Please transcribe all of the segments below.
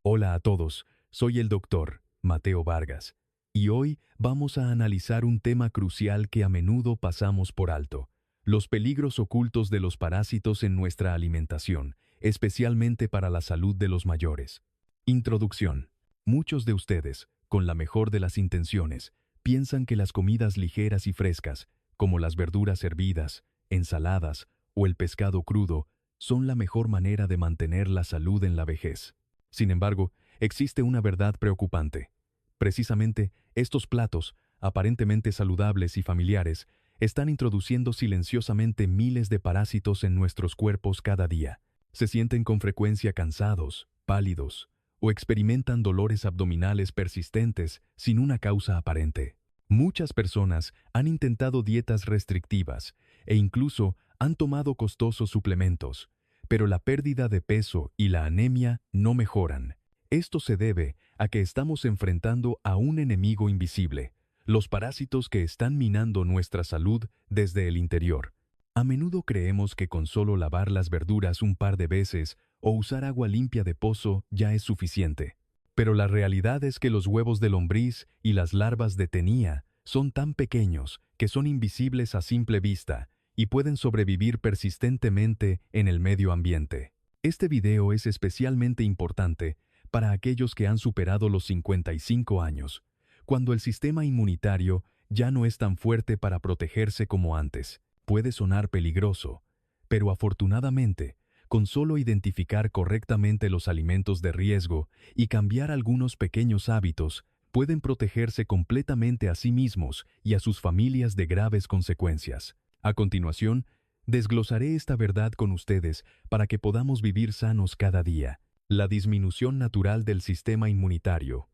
Hola a todos, soy el doctor Mateo Vargas, y hoy vamos a analizar un tema crucial que a menudo pasamos por alto: los peligros ocultos de los parásitos en nuestra alimentación, especialmente para la salud de los mayores. Introducción. Muchos de ustedes, con la mejor de las intenciones, piensan que las comidas ligeras y frescas, como las verduras hervidas, ensaladas o el pescado crudo, son la mejor manera de mantener la salud en la vejez. Sin embargo, existe una verdad preocupante. Precisamente, estos platos, aparentemente saludables y familiares, están introduciendo silenciosamente miles de parásitos en nuestros cuerpos cada día. Se sienten con frecuencia cansados, pálidos, o experimentan dolores abdominales persistentes sin una causa aparente. Muchas personas han intentado dietas restrictivas e incluso han tomado costosos suplementos, pero la pérdida de peso y la anemia no mejoran. Esto se debe a que estamos enfrentando a un enemigo invisible: los parásitos que están minando nuestra salud desde el interior. A menudo creemos que con solo lavar las verduras un par de veces o usar agua limpia de pozo ya es suficiente. Pero la realidad es que los huevos de lombriz y las larvas de tenía son tan pequeños que son invisibles a simple vista y pueden sobrevivir persistentemente en el medio ambiente. Este video es especialmente importante para aquellos que han superado los 55 años, cuando el sistema inmunitario ya no es tan fuerte para protegerse como antes. Puede sonar peligroso, pero afortunadamente, con solo identificar correctamente los alimentos de riesgo y cambiar algunos pequeños hábitos, pueden protegerse completamente a sí mismos y a sus familias de graves consecuencias. A continuación, desglosaré esta verdad con ustedes para que podamos vivir sanos cada día. La disminución natural del sistema inmunitario.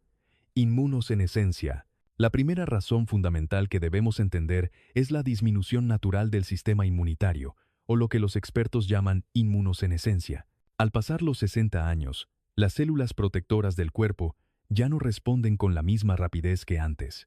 Inmunosenescencia. La primera razón fundamental que debemos entender es la disminución natural del sistema inmunitario, o lo que los expertos llaman inmunosenescencia. Al pasar los 60 años, las células protectoras del cuerpo ya no responden con la misma rapidez que antes,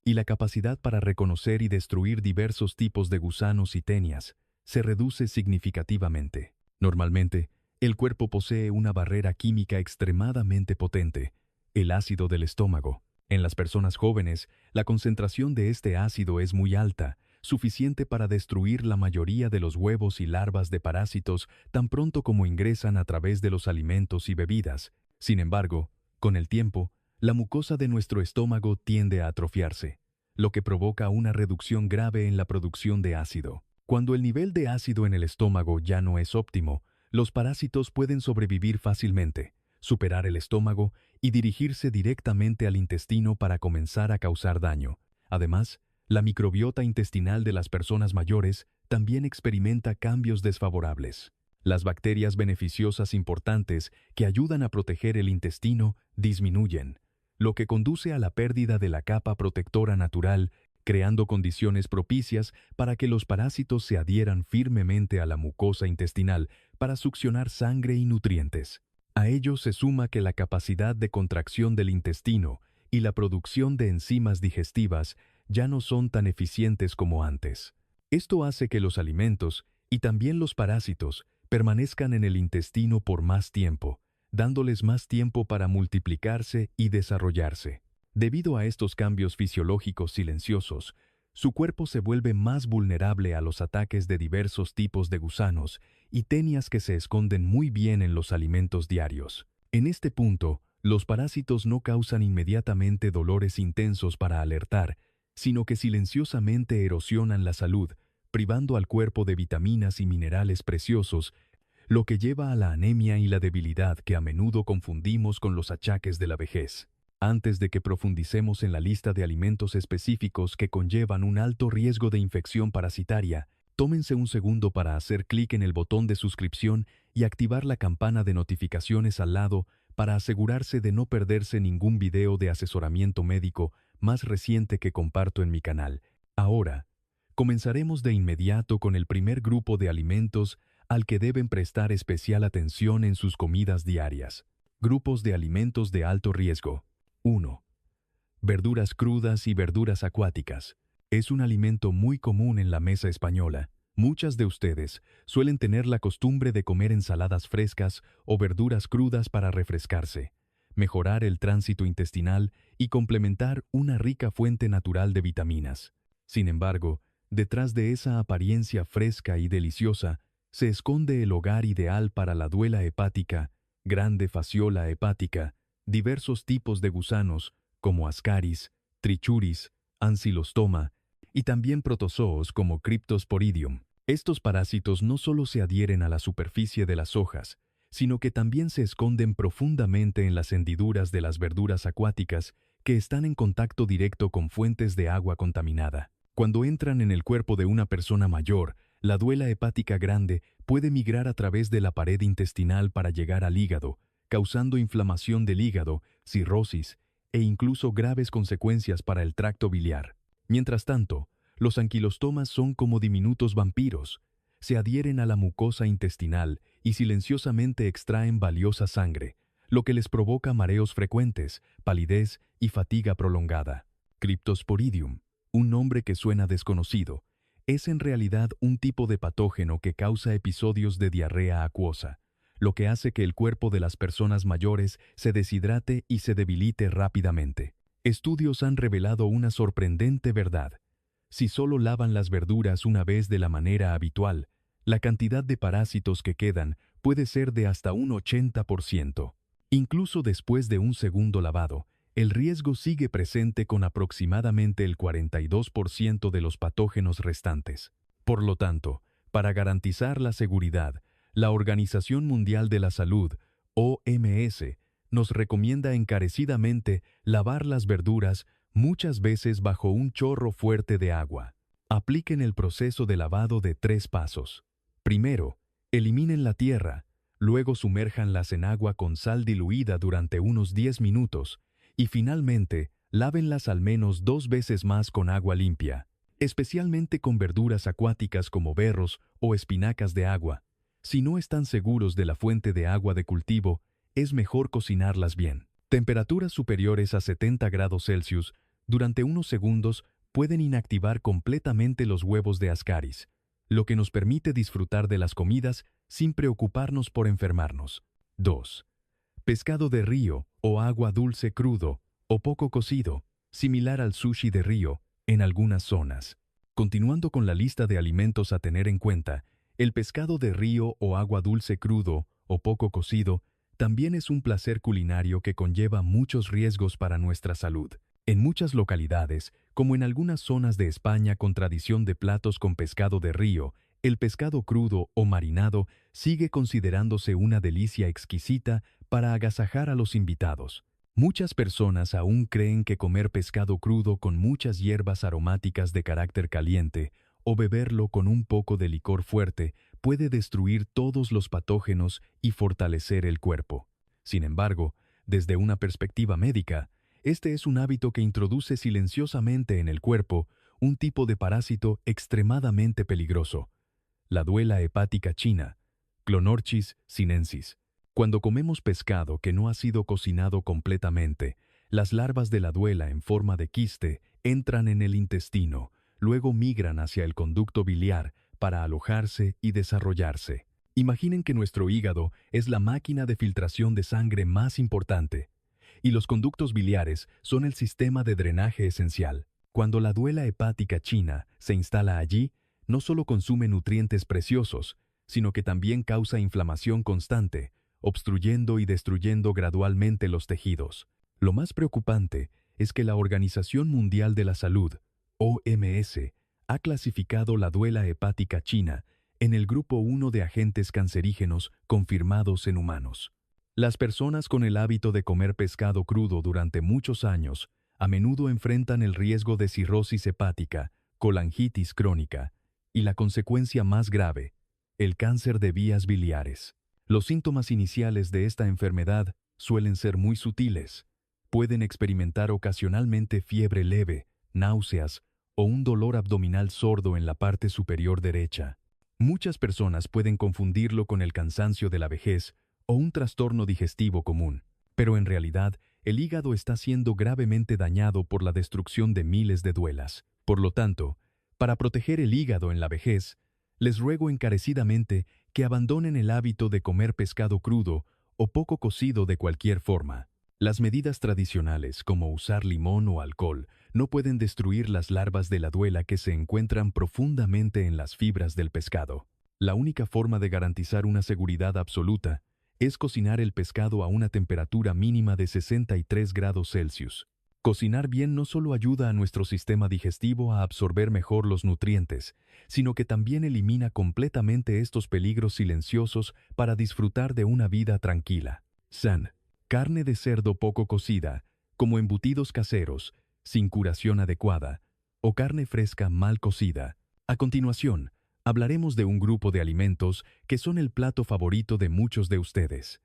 y la capacidad para reconocer y destruir diversos tipos de gusanos y tenias se reduce significativamente. Normalmente, el cuerpo posee una barrera química extremadamente potente: el ácido del estómago. En las personas jóvenes, la concentración de este ácido es muy alta, suficiente para destruir la mayoría de los huevos y larvas de parásitos tan pronto como ingresan a través de los alimentos y bebidas. Sin embargo, con el tiempo, la mucosa de nuestro estómago tiende a atrofiarse, lo que provoca una reducción grave en la producción de ácido. Cuando el nivel de ácido en el estómago ya no es óptimo, los parásitos pueden sobrevivir fácilmente, superar el estómago y dirigirse directamente al intestino para comenzar a causar daño. Además, la microbiota intestinal de las personas mayores también experimenta cambios desfavorables. Las bacterias beneficiosas importantes que ayudan a proteger el intestino disminuyen, lo que conduce a la pérdida de la capa protectora natural, creando condiciones propicias para que los parásitos se adhieran firmemente a la mucosa intestinal para succionar sangre y nutrientes. A ello se suma que la capacidad de contracción del intestino y la producción de enzimas digestivas ya no son tan eficientes como antes. Esto hace que los alimentos, y también los parásitos, permanezcan en el intestino por más tiempo, dándoles más tiempo para multiplicarse y desarrollarse. Debido a estos cambios fisiológicos silenciosos, su cuerpo se vuelve más vulnerable a los ataques de diversos tipos de gusanos y tenias que se esconden muy bien en los alimentos diarios. En este punto, los parásitos no causan inmediatamente dolores intensos para alertar, sino que silenciosamente erosionan la salud, privando al cuerpo de vitaminas y minerales preciosos, lo que lleva a la anemia y la debilidad que a menudo confundimos con los achaques de la vejez. Antes de que profundicemos en la lista de alimentos específicos que conllevan un alto riesgo de infección parasitaria, tómense un segundo para hacer clic en el botón de suscripción y activar la campana de notificaciones al lado para asegurarse de no perderse ningún video de asesoramiento médico más reciente que comparto en mi canal. Ahora, comenzaremos de inmediato con el primer grupo de alimentos al que deben prestar especial atención en sus comidas diarias. Grupos de alimentos de alto riesgo. 1. Verduras crudas y verduras acuáticas. Es un alimento muy común en la mesa española. Muchas de ustedes suelen tener la costumbre de comer ensaladas frescas o verduras crudas para refrescarse. mejorar el tránsito intestinal y complementar una rica fuente natural de vitaminas. Sin embargo, detrás de esa apariencia fresca y deliciosa, se esconde el hogar ideal para la duela hepática, grande fasciola hepática, diversos tipos de gusanos, como Ascaris, Trichuris, Ancylostoma, y también protozoos como Cryptosporidium. Estos parásitos no solo se adhieren a la superficie de las hojas, sino que también se esconden profundamente en las hendiduras de las verduras acuáticas que están en contacto directo con fuentes de agua contaminada. Cuando entran en el cuerpo de una persona mayor, la duela hepática grande puede migrar a través de la pared intestinal para llegar al hígado, causando inflamación del hígado, cirrosis e incluso graves consecuencias para el tracto biliar. Mientras tanto, los anquilostomas son como diminutos vampiros. Se adhieren a la mucosa intestinal y silenciosamente extraen valiosa sangre, lo que les provoca mareos frecuentes, palidez y fatiga prolongada. Cryptosporidium, un nombre que suena desconocido, es en realidad un tipo de patógeno que causa episodios de diarrea acuosa, lo que hace que el cuerpo de las personas mayores se deshidrate y se debilite rápidamente. Estudios han revelado una sorprendente verdad. Si solo lavan las verduras una vez de la manera habitual, la cantidad de parásitos que quedan puede ser de hasta un 80%. Incluso después de un segundo lavado, el riesgo sigue presente con aproximadamente el 42% de los patógenos restantes. Por lo tanto, para garantizar la seguridad, la Organización Mundial de la Salud, OMS, nos recomienda encarecidamente lavar las verduras muchas veces bajo un chorro fuerte de agua. Apliquen el proceso de lavado de 3 pasos. Primero, eliminen la tierra, luego sumérjanlas en agua con sal diluida durante unos 10 minutos y finalmente, lávenlas al menos 2 veces más con agua limpia, especialmente con verduras acuáticas como berros o espinacas de agua. Si no están seguros de la fuente de agua de cultivo, es mejor cocinarlas bien. Temperaturas superiores a 70 grados Celsius durante unos segundos pueden inactivar completamente los huevos de Ascaris, lo que nos permite disfrutar de las comidas sin preocuparnos por enfermarnos. 2. Pescado de río o agua dulce crudo o poco cocido, similar al sushi de río en algunas zonas. Continuando con la lista de alimentos a tener en cuenta, el pescado de río o agua dulce crudo o poco cocido también es un placer culinario que conlleva muchos riesgos para nuestra salud. En muchas localidades, como en algunas zonas de España con tradición de platos con pescado de río, el pescado crudo o marinado sigue considerándose una delicia exquisita para agasajar a los invitados. Muchas personas aún creen que comer pescado crudo con muchas hierbas aromáticas de carácter caliente o beberlo con un poco de licor fuerte puede destruir todos los patógenos y fortalecer el cuerpo. Sin embargo, desde una perspectiva médica, este es un hábito que introduce silenciosamente en el cuerpo un tipo de parásito extremadamente peligroso, la duela hepática china, Clonorchis sinensis. Cuando comemos pescado que no ha sido cocinado completamente, las larvas de la duela en forma de quiste entran en el intestino, luego migran hacia el conducto biliar para alojarse y desarrollarse. Imaginen que nuestro hígado es la máquina de filtración de sangre más importante, y los conductos biliares son el sistema de drenaje esencial. Cuando la duela hepática china se instala allí, no solo consume nutrientes preciosos, sino que también causa inflamación constante, obstruyendo y destruyendo gradualmente los tejidos. Lo más preocupante es que la Organización Mundial de la Salud, OMS, ha clasificado la duela hepática china en el grupo 1 de agentes cancerígenos confirmados en humanos. Las personas con el hábito de comer pescado crudo durante muchos años a menudo enfrentan el riesgo de cirrosis hepática, colangitis crónica y la consecuencia más grave, el cáncer de vías biliares. Los síntomas iniciales de esta enfermedad suelen ser muy sutiles. Pueden experimentar ocasionalmente fiebre leve, náuseas o un dolor abdominal sordo en la parte superior derecha. Muchas personas pueden confundirlo con el cansancio de la vejez o un trastorno digestivo común, pero en realidad el hígado está siendo gravemente dañado por la destrucción de miles de duelas. Por lo tanto, para proteger el hígado en la vejez, les ruego encarecidamente que abandonen el hábito de comer pescado crudo o poco cocido de cualquier forma. Las medidas tradicionales, como usar limón o alcohol, no pueden destruir las larvas de la duela que se encuentran profundamente en las fibras del pescado. La única forma de garantizar una seguridad absoluta es cocinar el pescado a una temperatura mínima de 63 grados Celsius. Cocinar bien no solo ayuda a nuestro sistema digestivo a absorber mejor los nutrientes, sino que también elimina completamente estos peligros silenciosos para disfrutar de una vida tranquila. San. Carne de cerdo poco cocida, como embutidos caseros, sin curación adecuada, o carne fresca mal cocida. A continuación, hablaremos de un grupo de alimentos que son el plato favorito de muchos de ustedes.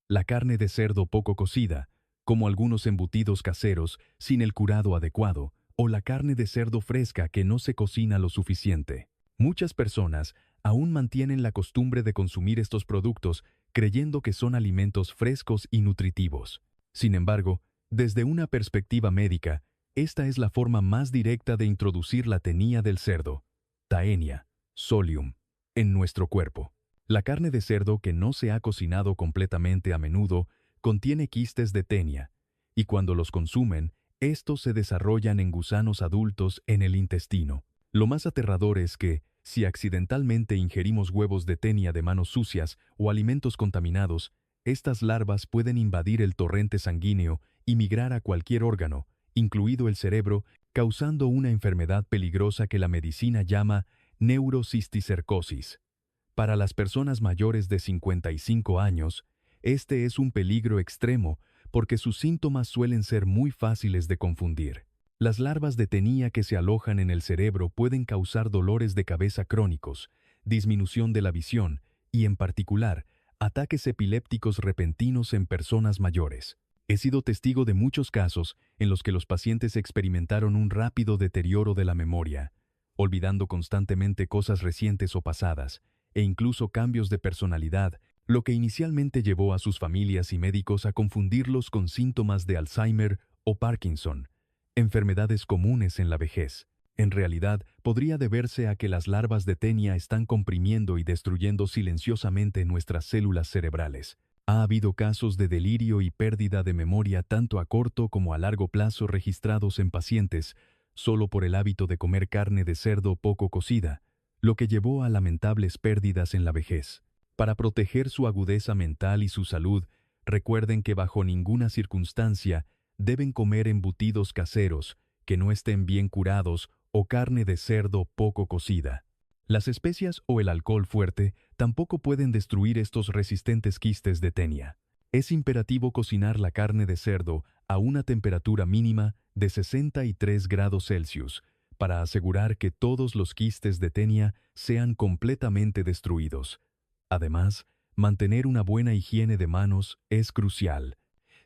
La carne de cerdo poco cocida, como algunos embutidos caseros sin el curado adecuado, o la carne de cerdo fresca que no se cocina lo suficiente. Muchas personas aún mantienen la costumbre de consumir estos productos creyendo que son alimentos frescos y nutritivos. Sin embargo, desde una perspectiva médica, esta es la forma más directa de introducir la tenía del cerdo, Taenia solium, en nuestro cuerpo. La carne de cerdo que no se ha cocinado completamente a menudo contiene quistes de tenia, y cuando los consumen, estos se desarrollan en gusanos adultos en el intestino. Lo más aterrador es que, si accidentalmente ingerimos huevos de tenia de manos sucias o alimentos contaminados, estas larvas pueden invadir el torrente sanguíneo y migrar a cualquier órgano, incluido el cerebro, causando una enfermedad peligrosa que la medicina llama neurocisticercosis. Para las personas mayores de 55 años, este es un peligro extremo porque sus síntomas suelen ser muy fáciles de confundir. Las larvas de tenía que se alojan en el cerebro pueden causar dolores de cabeza crónicos, disminución de la visión y, en particular, ataques epilépticos repentinos en personas mayores. He sido testigo de muchos casos en los que los pacientes experimentaron un rápido deterioro de la memoria, olvidando constantemente cosas recientes o pasadas, e incluso cambios de personalidad, lo que inicialmente llevó a sus familias y médicos a confundirlos con síntomas de Alzheimer o Parkinson, enfermedades comunes en la vejez. En realidad, podría deberse a que las larvas de tenia están comprimiendo y destruyendo silenciosamente nuestras células cerebrales. Ha habido casos de delirio y pérdida de memoria tanto a corto como a largo plazo registrados en pacientes solo por el hábito de comer carne de cerdo poco cocida, lo que llevó a lamentables pérdidas en la vejez. Para proteger su agudeza mental y su salud, recuerden que bajo ninguna circunstancia deben comer embutidos caseros que no estén bien curados o carne de cerdo poco cocida. Las especias o el alcohol fuerte tampoco pueden destruir estos resistentes quistes de tenia. Es imperativo cocinar la carne de cerdo a una temperatura mínima de 63 grados Celsius para asegurar que todos los quistes de tenia sean completamente destruidos. Además, mantener una buena higiene de manos es crucial.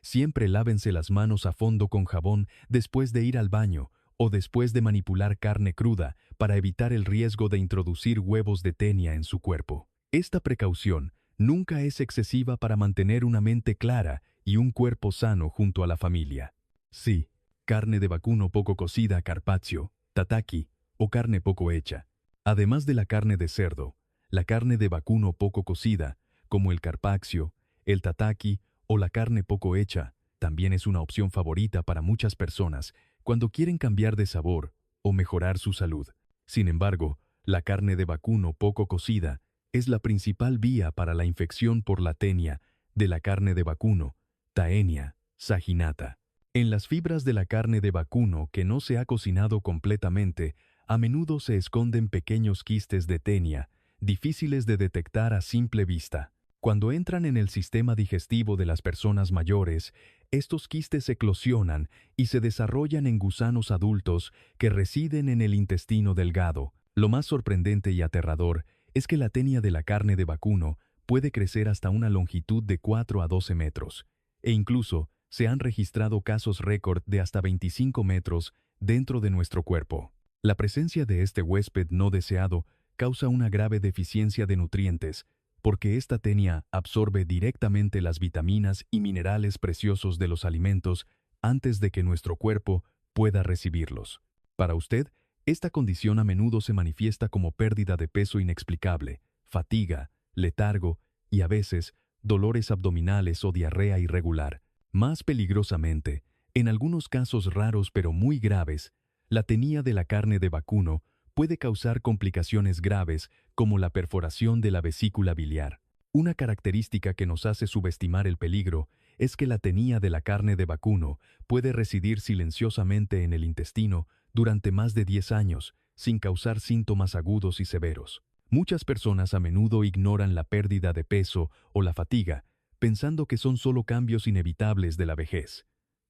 Siempre lávense las manos a fondo con jabón después de ir al baño o después de manipular carne cruda para evitar el riesgo de introducir huevos de tenia en su cuerpo. Esta precaución nunca es excesiva para mantener una mente clara y un cuerpo sano junto a la familia. Sí, carne de vacuno poco cocida, carpaccio, tataki o carne poco hecha. Además de la carne de cerdo, la carne de vacuno poco cocida, como el carpaccio, el tataki o la carne poco hecha, también es una opción favorita para muchas personas cuando quieren cambiar de sabor o mejorar su salud. Sin embargo, la carne de vacuno poco cocida es la principal vía para la infección por la tenia de la carne de vacuno, Taenia saginata. En las fibras de la carne de vacuno que no se ha cocinado completamente, a menudo se esconden pequeños quistes de tenia, difíciles de detectar a simple vista. Cuando entran en el sistema digestivo de las personas mayores, estos quistes eclosionan y se desarrollan en gusanos adultos que residen en el intestino delgado. Lo más sorprendente y aterrador es que la tenia de la carne de vacuno puede crecer hasta una longitud de 4 a 12 metros, e incluso se han registrado casos récord de hasta 25 metros dentro de nuestro cuerpo. La presencia de este huésped no deseado causa una grave deficiencia de nutrientes, porque esta tenia absorbe directamente las vitaminas y minerales preciosos de los alimentos antes de que nuestro cuerpo pueda recibirlos. Para usted, esta condición a menudo se manifiesta como pérdida de peso inexplicable, fatiga, letargo y a veces dolores abdominales o diarrea irregular. Más peligrosamente, en algunos casos raros pero muy graves, la tenía de la carne de vacuno puede causar complicaciones graves como la perforación de la vesícula biliar. Una característica que nos hace subestimar el peligro es que la tenía de la carne de vacuno puede residir silenciosamente en el intestino durante más de 10 años, sin causar síntomas agudos y severos. Muchas personas a menudo ignoran la pérdida de peso o la fatiga, pensando que son solo cambios inevitables de la vejez.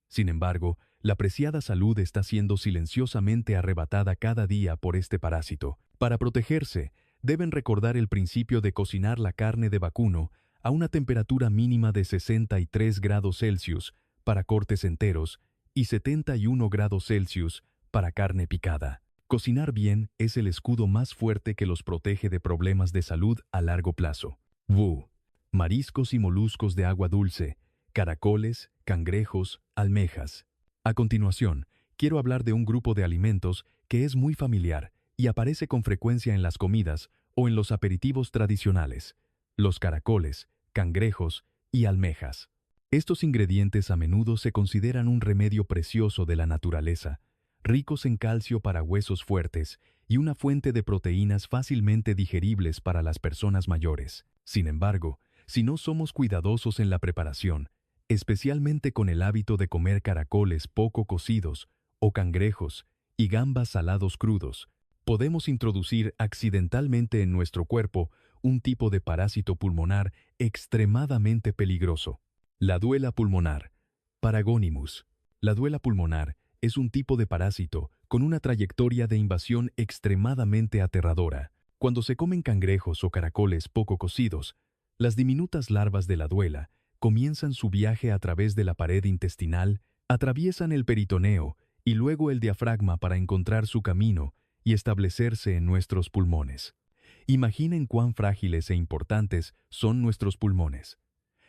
Sin embargo, la preciada salud está siendo silenciosamente arrebatada cada día por este parásito. Para protegerse, deben recordar el principio de cocinar la carne de vacuno a una temperatura mínima de 63 grados Celsius para cortes enteros y 71 grados Celsius para carne picada. Cocinar bien es el escudo más fuerte que los protege de problemas de salud a largo plazo. Wu. Mariscos y moluscos de agua dulce, caracoles, cangrejos, almejas. A continuación, quiero hablar de un grupo de alimentos que es muy familiar y aparece con frecuencia en las comidas o en los aperitivos tradicionales: los caracoles, cangrejos y almejas. Estos ingredientes a menudo se consideran un remedio precioso de la naturaleza, ricos en calcio para huesos fuertes y una fuente de proteínas fácilmente digeribles para las personas mayores. Sin embargo, si no somos cuidadosos en la preparación, especialmente con el hábito de comer caracoles poco cocidos o cangrejos y gambas salados crudos, podemos introducir accidentalmente en nuestro cuerpo un tipo de parásito pulmonar extremadamente peligroso: la duela pulmonar, Paragonimus. La duela pulmonar es un tipo de parásito con una trayectoria de invasión extremadamente aterradora. Cuando se comen cangrejos o caracoles poco cocidos, las diminutas larvas de la duela comienzan su viaje a través de la pared intestinal, atraviesan el peritoneo y luego el diafragma para encontrar su camino y establecerse en nuestros pulmones. Imaginen cuán frágiles e importantes son nuestros pulmones.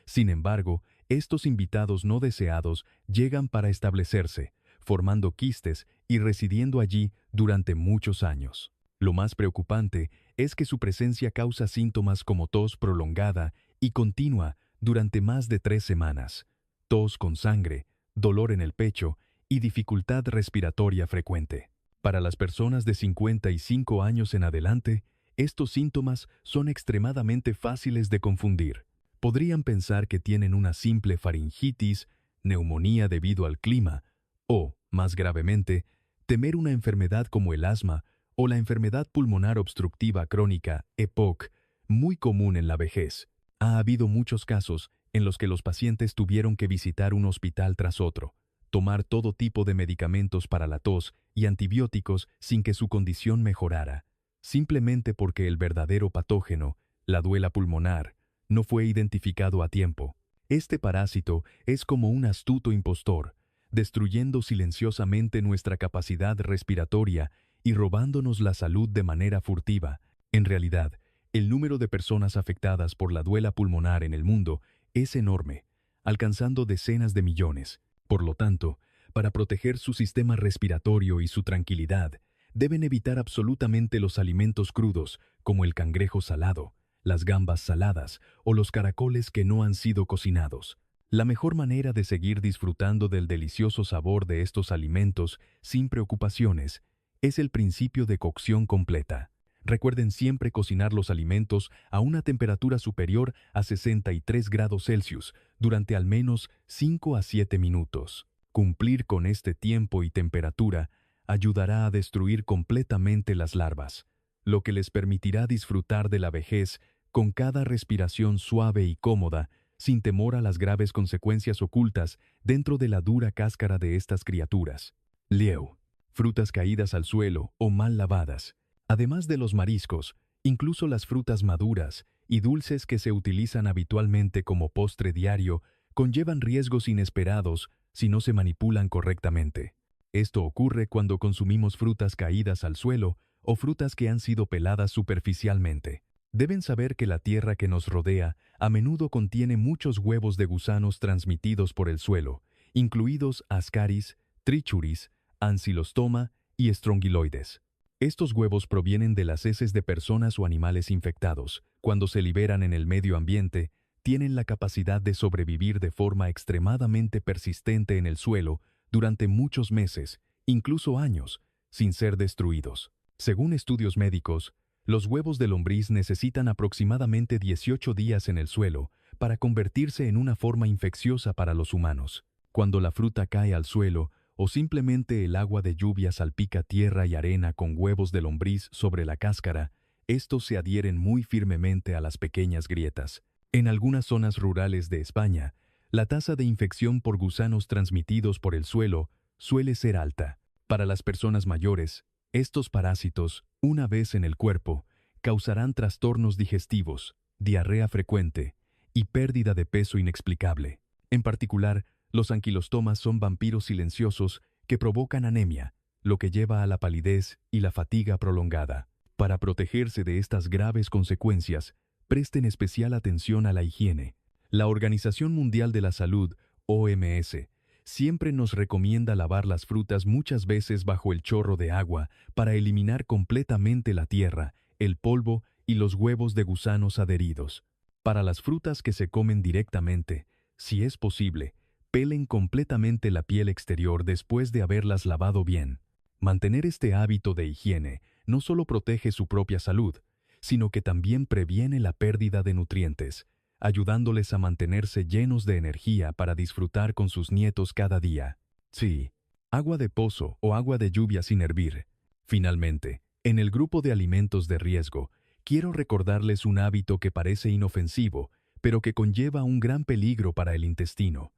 Sin embargo, estos invitados no deseados llegan para establecerse, formando quistes y residiendo allí durante muchos años. Lo más preocupante es que su presencia causa síntomas como tos prolongada y continua durante más de 3 semanas, tos con sangre, dolor en el pecho y dificultad respiratoria frecuente. Para las personas de 55 años en adelante, estos síntomas son extremadamente fáciles de confundir. Podrían pensar que tienen una simple faringitis, neumonía debido al clima, o, más gravemente, temer una enfermedad como el asma o la enfermedad pulmonar obstructiva crónica, EPOC, muy común en la vejez. Ha habido muchos casos en los que los pacientes tuvieron que visitar un hospital tras otro, tomar todo tipo de medicamentos para la tos y antibióticos sin que su condición mejorara, simplemente porque el verdadero patógeno, la duela pulmonar, no fue identificado a tiempo. Este parásito es como un astuto impostor, destruyendo silenciosamente nuestra capacidad respiratoria y robándonos la salud de manera furtiva. En realidad, el número de personas afectadas por la duela pulmonar en el mundo es enorme, alcanzando decenas de millones. Por lo tanto, para proteger su sistema respiratorio y su tranquilidad, deben evitar absolutamente los alimentos crudos, como el cangrejo salado, las gambas saladas o los caracoles que no han sido cocinados. La mejor manera de seguir disfrutando del delicioso sabor de estos alimentos sin preocupaciones es el principio de cocción completa. Recuerden siempre cocinar los alimentos a una temperatura superior a 63 grados Celsius durante al menos 5 a 7 minutos. Cumplir con este tiempo y temperatura ayudará a destruir completamente las larvas, lo que les permitirá disfrutar de la vejez con cada respiración suave y cómoda, sin temor a las graves consecuencias ocultas dentro de la dura cáscara de estas criaturas. Lieu. Frutas caídas al suelo o mal lavadas. Además de los mariscos, incluso las frutas maduras y dulces que se utilizan habitualmente como postre diario conllevan riesgos inesperados si no se manipulan correctamente. Esto ocurre cuando consumimos frutas caídas al suelo o frutas que han sido peladas superficialmente. Deben saber que la tierra que nos rodea a menudo contiene muchos huevos de gusanos transmitidos por el suelo, incluidos Ascaris, Trichuris, Ancylostoma y Strongyloides. Estos huevos provienen de las heces de personas o animales infectados. Cuando se liberan en el medio ambiente, tienen la capacidad de sobrevivir de forma extremadamente persistente en el suelo durante muchos meses, incluso años, sin ser destruidos. Según estudios médicos, los huevos de lombriz necesitan aproximadamente 18 días en el suelo para convertirse en una forma infecciosa para los humanos. Cuando la fruta cae al suelo o simplemente el agua de lluvia salpica tierra y arena con huevos de lombriz sobre la cáscara, estos se adhieren muy firmemente a las pequeñas grietas. En algunas zonas rurales de España, la tasa de infección por gusanos transmitidos por el suelo suele ser alta. Para las personas mayores, estos parásitos, una vez en el cuerpo, causarán trastornos digestivos, diarrea frecuente y pérdida de peso inexplicable. En particular, los anquilostomas son vampiros silenciosos que provocan anemia, lo que lleva a la palidez y la fatiga prolongada. Para protegerse de estas graves consecuencias, presten especial atención a la higiene. La Organización Mundial de la Salud, OMS, siempre nos recomienda lavar las frutas muchas veces bajo el chorro de agua para eliminar completamente la tierra, el polvo y los huevos de gusanos adheridos. Para las frutas que se comen directamente, si es posible, pelen completamente la piel exterior después de haberlas lavado bien. Mantener este hábito de higiene no solo protege su propia salud, sino que también previene la pérdida de nutrientes, ayudándoles a mantenerse llenos de energía para disfrutar con sus nietos cada día. Sí, agua de pozo o agua de lluvia sin hervir. Finalmente, en el grupo de alimentos de riesgo, quiero recordarles un hábito que parece inofensivo, pero que conlleva un gran peligro para el intestino: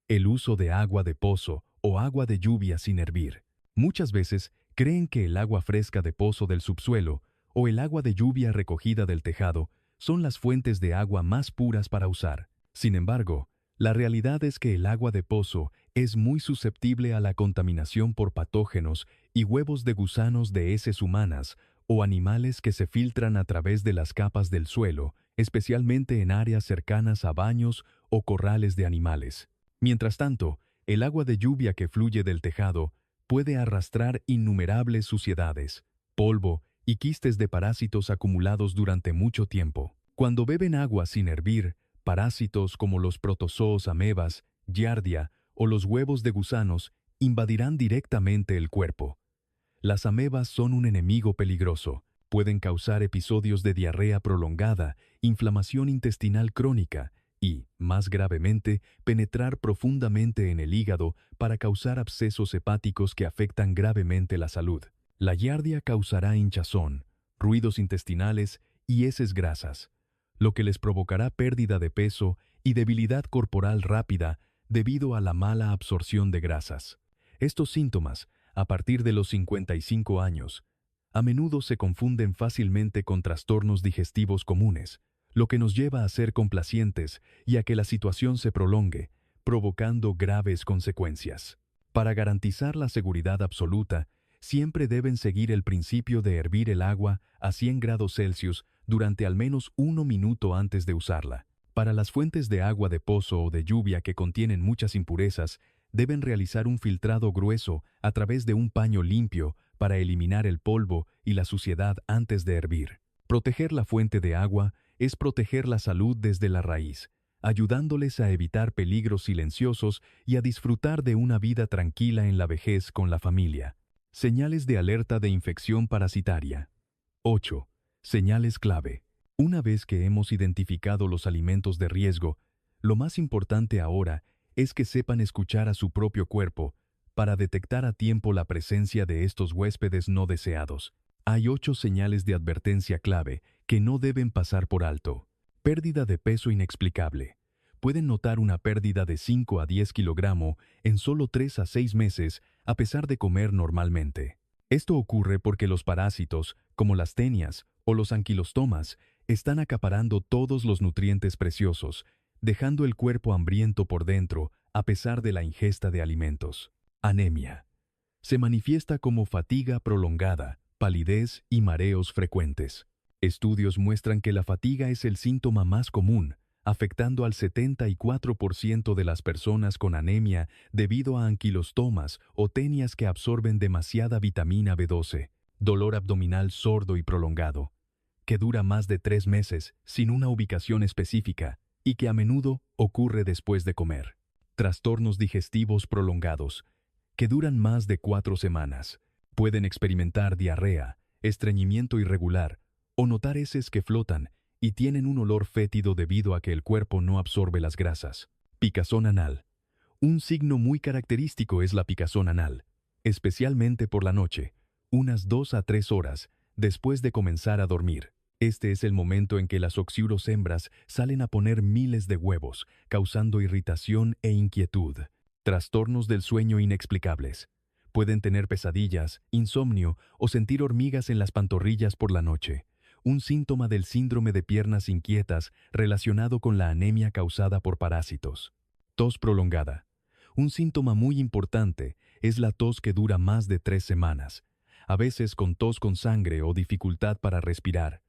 el uso de agua de pozo o agua de lluvia sin hervir. Muchas veces creen que el agua fresca de pozo del subsuelo o el agua de lluvia recogida del tejado son las fuentes de agua más puras para usar. Sin embargo, la realidad es que el agua de pozo es muy susceptible a la contaminación por patógenos y huevos de gusanos de heces humanas o animales que se filtran a través de las capas del suelo, especialmente en áreas cercanas a baños o corrales de animales. Mientras tanto, el agua de lluvia que fluye del tejado puede arrastrar innumerables suciedades, polvo y quistes de parásitos acumulados durante mucho tiempo. Cuando beben agua sin hervir, parásitos como los protozoos amebas, giardia o los huevos de gusanos invadirán directamente el cuerpo. Las amebas son un enemigo peligroso. Pueden causar episodios de diarrea prolongada, inflamación intestinal crónica y, más gravemente, penetrar profundamente en el hígado para causar abscesos hepáticos que afectan gravemente la salud. La giardia causará hinchazón, ruidos intestinales y heces grasas, lo que les provocará pérdida de peso y debilidad corporal rápida debido a la mala absorción de grasas. Estos síntomas, a partir de los 55 años, a menudo se confunden fácilmente con trastornos digestivos comunes, lo que nos lleva a ser complacientes y a que la situación se prolongue, provocando graves consecuencias. Para garantizar la seguridad absoluta, siempre deben seguir el principio de hervir el agua a 100 grados Celsius durante al menos 1 minuto antes de usarla. Para las fuentes de agua de pozo o de lluvia que contienen muchas impurezas, deben realizar un filtrado grueso a través de un paño limpio para eliminar el polvo y la suciedad antes de hervir. Proteger la fuente de agua es proteger la salud desde la raíz, ayudándoles a evitar peligros silenciosos y a disfrutar de una vida tranquila en la vejez con la familia. Señales de alerta de infección parasitaria. 8. Señales clave. Una vez que hemos identificado los alimentos de riesgo, lo más importante ahora es que sepan escuchar a su propio cuerpo para detectar a tiempo la presencia de estos huéspedes no deseados. Hay 8 señales de advertencia clave que no deben pasar por alto. Pérdida de peso inexplicable. Pueden notar una pérdida de 5 a 10 kilogramos en solo 3 a 6 meses a pesar de comer normalmente. Esto ocurre porque los parásitos, como las tenias o los anquilostomas, están acaparando todos los nutrientes preciosos, dejando el cuerpo hambriento por dentro a pesar de la ingesta de alimentos. Anemia. Se manifiesta como fatiga prolongada, palidez y mareos frecuentes. Estudios muestran que la fatiga es el síntoma más común, afectando al 74% de las personas con anemia debido a anquilostomas o tenias que absorben demasiada vitamina B12. Dolor abdominal sordo y prolongado, que dura más de 3 meses sin una ubicación específica. y que a menudo ocurre después de comer. Trastornos digestivos prolongados, que duran más de 4 semanas. Pueden experimentar diarrea, estreñimiento irregular o notar heces que flotan y tienen un olor fétido debido a que el cuerpo no absorbe las grasas. Picazón anal. Un signo muy característico es la picazón anal, especialmente por la noche, unas 2 a 3 horas después de comenzar a dormir. Este es el momento en que las oxiuros hembras salen a poner miles de huevos, causando irritación e inquietud. Trastornos del sueño inexplicables. Pueden tener pesadillas, insomnio o sentir hormigas en las pantorrillas por la noche, un síntoma del síndrome de piernas inquietas relacionado con la anemia causada por parásitos. Tos prolongada. Un síntoma muy importante es la tos que dura más de 3 semanas, a veces con tos con sangre o dificultad para respirar,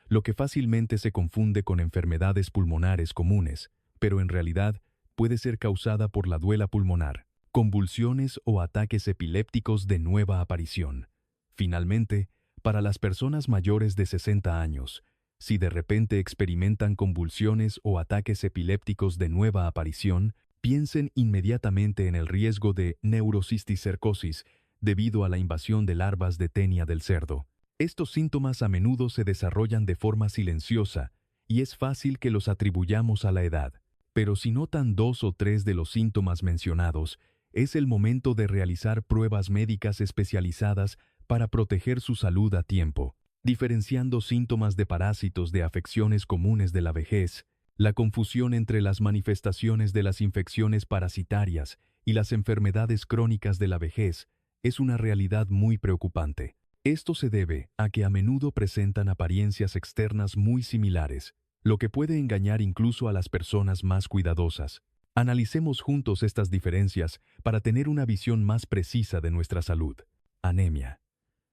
lo que fácilmente se confunde con enfermedades pulmonares comunes, pero en realidad puede ser causada por la duela pulmonar, convulsiones o ataques epilépticos de nueva aparición. Finalmente, para las personas mayores de 60 años, si de repente experimentan convulsiones o ataques epilépticos de nueva aparición, piensen inmediatamente en el riesgo de neurocisticercosis debido a la invasión de larvas de tenia del cerdo. Estos síntomas a menudo se desarrollan de forma silenciosa y es fácil que los atribuyamos a la edad. Pero si notan 2 o 3 de los síntomas mencionados, es el momento de realizar pruebas médicas especializadas para proteger su salud a tiempo, diferenciando síntomas de parásitos de afecciones comunes de la vejez. La confusión entre las manifestaciones de las infecciones parasitarias y las enfermedades crónicas de la vejez es una realidad muy preocupante. Esto se debe a que a menudo presentan apariencias externas muy similares, lo que puede engañar incluso a las personas más cuidadosas. Analicemos juntos estas diferencias para tener una visión más precisa de nuestra salud. Anemia.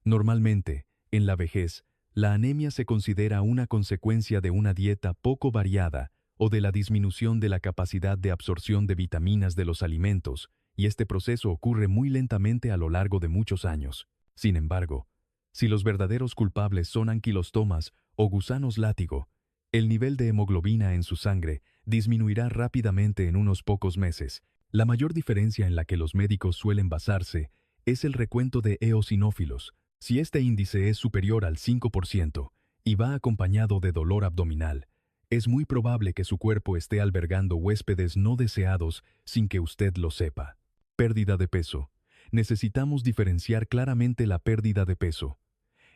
Normalmente, en la vejez, la anemia se considera una consecuencia de una dieta poco variada o de la disminución de la capacidad de absorción de vitaminas de los alimentos, y este proceso ocurre muy lentamente a lo largo de muchos años. Sin embargo, si los verdaderos culpables son anquilostomas o gusanos látigo, el nivel de hemoglobina en su sangre disminuirá rápidamente en unos pocos meses. La mayor diferencia en la que los médicos suelen basarse es el recuento de eosinófilos. Si este índice es superior al 5% y va acompañado de dolor abdominal, es muy probable que su cuerpo esté albergando huéspedes no deseados sin que usted lo sepa. Pérdida de peso. Necesitamos diferenciar claramente la pérdida de peso.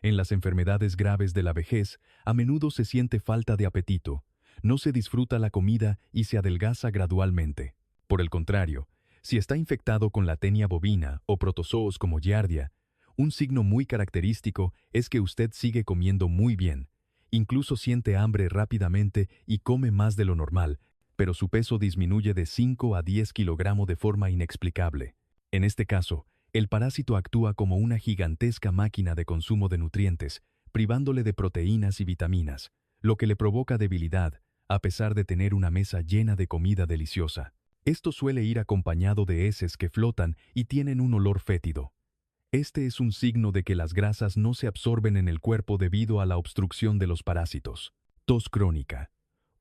En las enfermedades graves de la vejez, a menudo se siente falta de apetito, no se disfruta la comida y se adelgaza gradualmente. Por el contrario, si está infectado con la tenia bovina o protozoos como Giardia, un signo muy característico es que usted sigue comiendo muy bien, incluso siente hambre rápidamente y come más de lo normal, pero su peso disminuye de 5 a 10 kilogramos de forma inexplicable. En este caso, el parásito actúa como una gigantesca máquina de consumo de nutrientes, privándole de proteínas y vitaminas, lo que le provoca debilidad, a pesar de tener una mesa llena de comida deliciosa. Esto suele ir acompañado de heces que flotan y tienen un olor fétido. Este es un signo de que las grasas no se absorben en el cuerpo debido a la obstrucción de los parásitos. Tos crónica.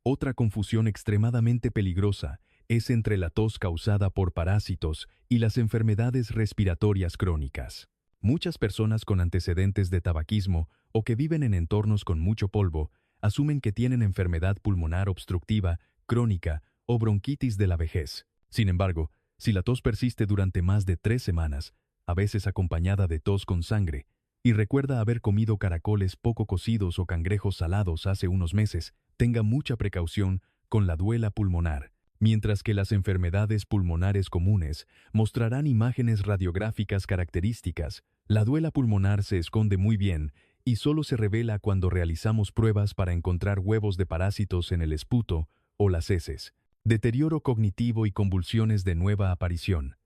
Otra confusión extremadamente peligrosa es entre la tos causada por parásitos y las enfermedades respiratorias crónicas. Muchas personas con antecedentes de tabaquismo o que viven en entornos con mucho polvo asumen que tienen enfermedad pulmonar obstructiva, crónica o bronquitis de la vejez. Sin embargo, si la tos persiste durante más de 3 semanas, a veces acompañada de tos con sangre, y recuerda haber comido caracoles poco cocidos o cangrejos salados hace unos meses, tenga mucha precaución con la duela pulmonar. Mientras que las enfermedades pulmonares comunes mostrarán imágenes radiográficas características, la duela pulmonar se esconde muy bien y solo se revela cuando realizamos pruebas para encontrar huevos de parásitos en el esputo o las heces. Deterioro cognitivo y convulsiones de nueva aparición.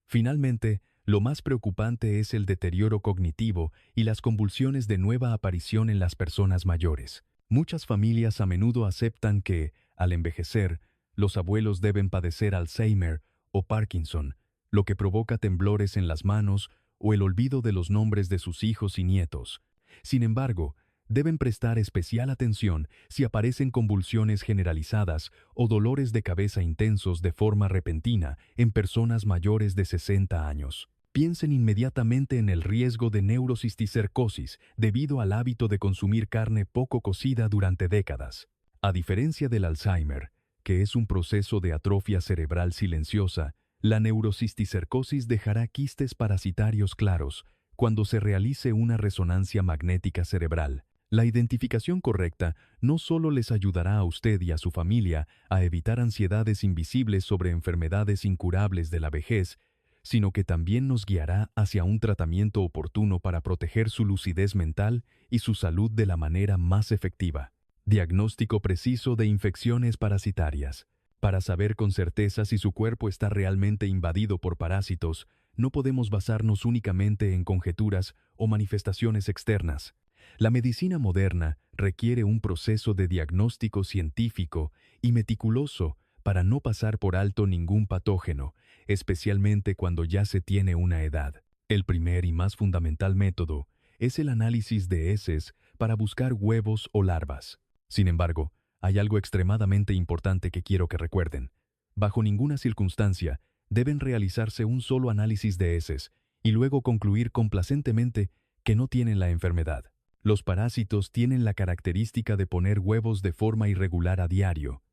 Finalmente, lo más preocupante es el deterioro cognitivo y las convulsiones de nueva aparición en las personas mayores. Muchas familias a menudo aceptan que, al envejecer, los abuelos deben padecer Alzheimer o Parkinson, lo que provoca temblores en las manos o el olvido de los nombres de sus hijos y nietos. Sin embargo, Deben prestar especial atención si aparecen convulsiones generalizadas o dolores de cabeza intensos de forma repentina en personas mayores de 60 años. Piensen inmediatamente en el riesgo de neurocisticercosis debido al hábito de consumir carne poco cocida durante décadas. A diferencia del Alzheimer, que es un proceso de atrofia cerebral silenciosa, la neurocisticercosis dejará quistes parasitarios claros cuando se realice una resonancia magnética cerebral. La identificación correcta no solo les ayudará a usted y a su familia a evitar ansiedades invisibles sobre enfermedades incurables de la vejez, sino que también nos guiará hacia un tratamiento oportuno para proteger su lucidez mental y su salud de la manera más efectiva. Diagnóstico preciso de infecciones parasitarias. Para saber con certeza si su cuerpo está realmente invadido por parásitos, no podemos basarnos únicamente en conjeturas o manifestaciones externas. La medicina moderna requiere un proceso de diagnóstico científico y meticuloso para no pasar por alto ningún patógeno, especialmente cuando ya se tiene una edad. El primer y más fundamental método es el análisis de heces para buscar huevos o larvas. Sin embargo, hay algo extremadamente importante que quiero que recuerden. Bajo ninguna circunstancia deben realizarse un solo análisis de heces y luego concluir complacentemente que no tienen la enfermedad. Los parásitos tienen la característica de poner huevos de forma irregular a diario.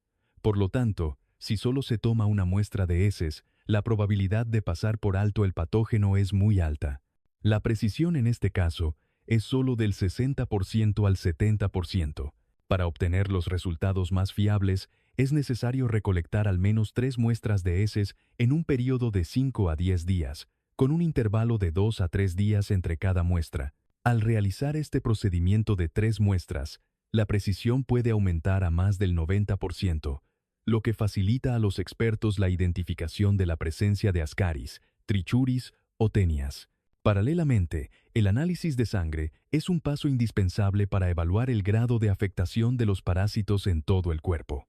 Por lo tanto, si solo se toma una muestra de heces, la probabilidad de pasar por alto el patógeno es muy alta. La precisión en este caso es solo del 60% al 70%. Para obtener los resultados más fiables, es necesario recolectar al menos 3 muestras de heces en un periodo de 5 a 10 días, con un intervalo de 2 a 3 días entre cada muestra. Al realizar este procedimiento de 3 muestras, la precisión puede aumentar a más del 90%, lo que facilita a los expertos la identificación de la presencia de Ascaris, Trichuris o Tenias. Paralelamente, el análisis de sangre es un paso indispensable para evaluar el grado de afectación de los parásitos en todo el cuerpo.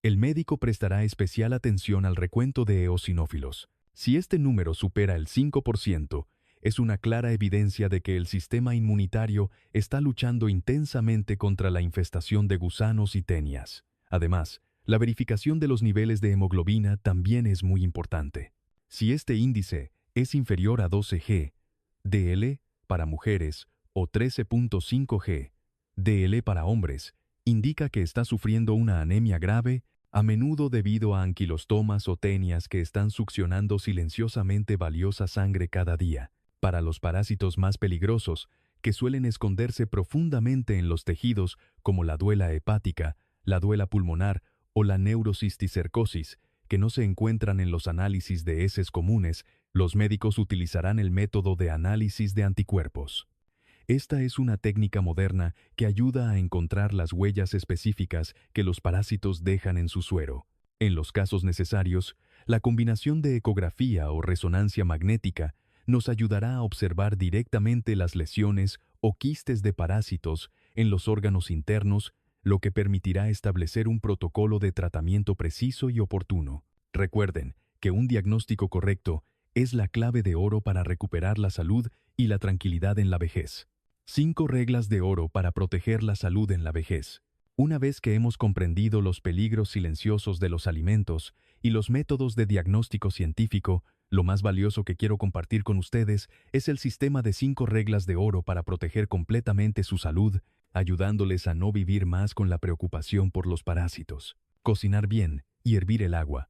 El médico prestará especial atención al recuento de eosinófilos. Si este número supera el 5%, es una clara evidencia de que el sistema inmunitario está luchando intensamente contra la infestación de gusanos y tenias. Además, la verificación de los niveles de hemoglobina también es muy importante. Si este índice es inferior a 12G, DL para mujeres o 13.5G, DL para hombres, indica que está sufriendo una anemia grave, a menudo debido a anquilostomas o tenias que están succionando silenciosamente valiosa sangre cada día. Para los parásitos más peligrosos, que suelen esconderse profundamente en los tejidos como la duela hepática, la duela pulmonar o la neurocisticercosis, que no se encuentran en los análisis de heces comunes, los médicos utilizarán el método de análisis de anticuerpos. Esta es una técnica moderna que ayuda a encontrar las huellas específicas que los parásitos dejan en su suero. En los casos necesarios, la combinación de ecografía o resonancia magnética nos ayudará a observar directamente las lesiones o quistes de parásitos en los órganos internos, lo que permitirá establecer un protocolo de tratamiento preciso y oportuno. Recuerden que un diagnóstico correcto es la clave de oro para recuperar la salud y la tranquilidad en la vejez. 5 reglas de oro para proteger la salud en la vejez. Una vez que hemos comprendido los peligros silenciosos de los alimentos y los métodos de diagnóstico científico, lo más valioso que quiero compartir con ustedes es el sistema de 5 reglas de oro para proteger completamente su salud, ayudándoles a no vivir más con la preocupación por los parásitos. Cocinar bien y hervir el agua.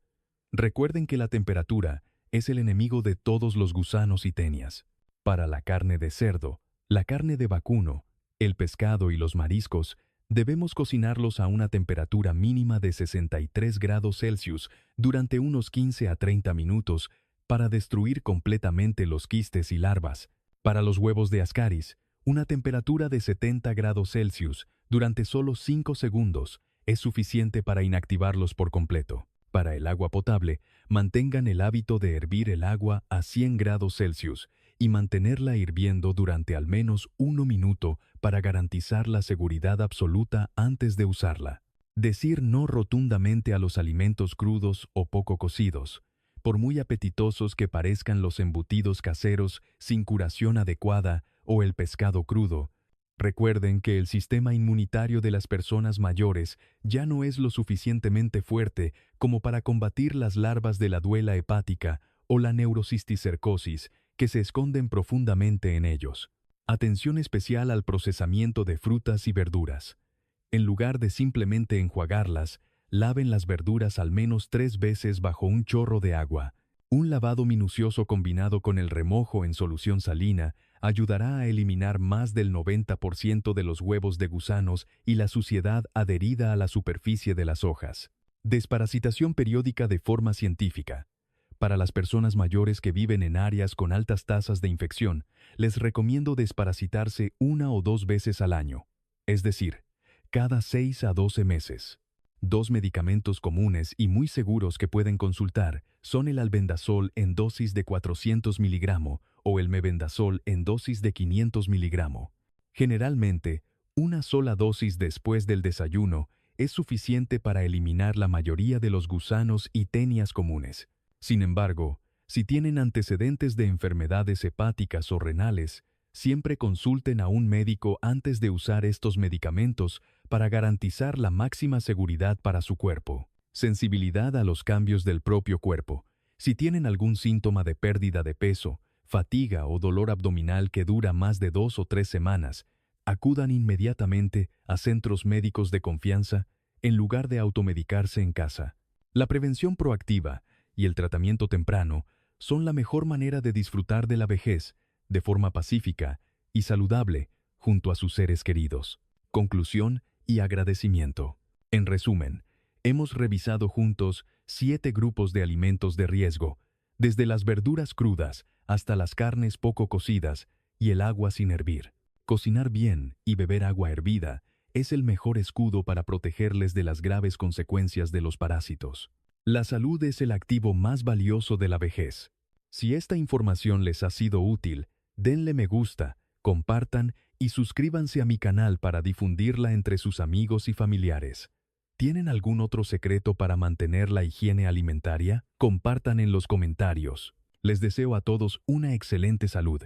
Recuerden que la temperatura es el enemigo de todos los gusanos y tenias. Para la carne de cerdo, la carne de vacuno, el pescado y los mariscos, debemos cocinarlos a una temperatura mínima de 63 grados Celsius durante unos 15 a 30 minutos para destruir completamente los quistes y larvas. Para los huevos de Ascaris, una temperatura de 70 grados Celsius durante solo 5 segundos es suficiente para inactivarlos por completo. Para el agua potable, mantengan el hábito de hervir el agua a 100 grados Celsius y mantenerla hirviendo durante al menos 1 minuto para garantizar la seguridad absoluta antes de usarla. Decir no rotundamente a los alimentos crudos o poco cocidos. Por muy apetitosos que parezcan los embutidos caseros sin curación adecuada o el pescado crudo, Recuerden que el sistema inmunitario de las personas mayores ya no es lo suficientemente fuerte como para combatir las larvas de la duela hepática o la neurocisticercosis que se esconden profundamente en ellos. Atención especial al procesamiento de frutas y verduras. En lugar de simplemente enjuagarlas, laven las verduras al menos 3 veces bajo un chorro de agua. Un lavado minucioso combinado con el remojo en solución salina ayudará a eliminar más del 90% de los huevos de gusanos y la suciedad adherida a la superficie de las hojas. Desparasitación periódica de forma científica. Para las personas mayores que viven en áreas con altas tasas de infección, les recomiendo desparasitarse 1 o 2 veces al año, es decir, cada 6 a 12 meses. 2 medicamentos comunes y muy seguros que pueden consultar son el albendazol en dosis de 400 miligramos o el mebendazol en dosis de 500 miligramos. Generalmente, una sola dosis después del desayuno es suficiente para eliminar la mayoría de los gusanos y tenias comunes. Sin embargo, si tienen antecedentes de enfermedades hepáticas o renales, siempre consulten a un médico antes de usar estos medicamentos para garantizar la máxima seguridad para su cuerpo. Sensibilidad a los cambios del propio cuerpo. Si tienen algún síntoma de pérdida de peso, fatiga o dolor abdominal que dura más de 2 o 3 semanas, acudan inmediatamente a centros médicos de confianza en lugar de automedicarse en casa. La prevención proactiva y el tratamiento temprano son la mejor manera de disfrutar de la vejez de forma pacífica y saludable junto a sus seres queridos. Conclusión y agradecimiento. En resumen, hemos revisado juntos 7 grupos de alimentos de riesgo, desde las verduras crudas hasta las carnes poco cocidas y el agua sin hervir. Cocinar bien y beber agua hervida es el mejor escudo para protegerles de las graves consecuencias de los parásitos. La salud es el activo más valioso de la vejez. Si esta información les ha sido útil, denle me gusta, compartan y suscríbanse a mi canal para difundirla entre sus amigos y familiares. ¿Tienen algún otro secreto para mantener la higiene alimentaria? Compartan en los comentarios. Les deseo a todos una excelente salud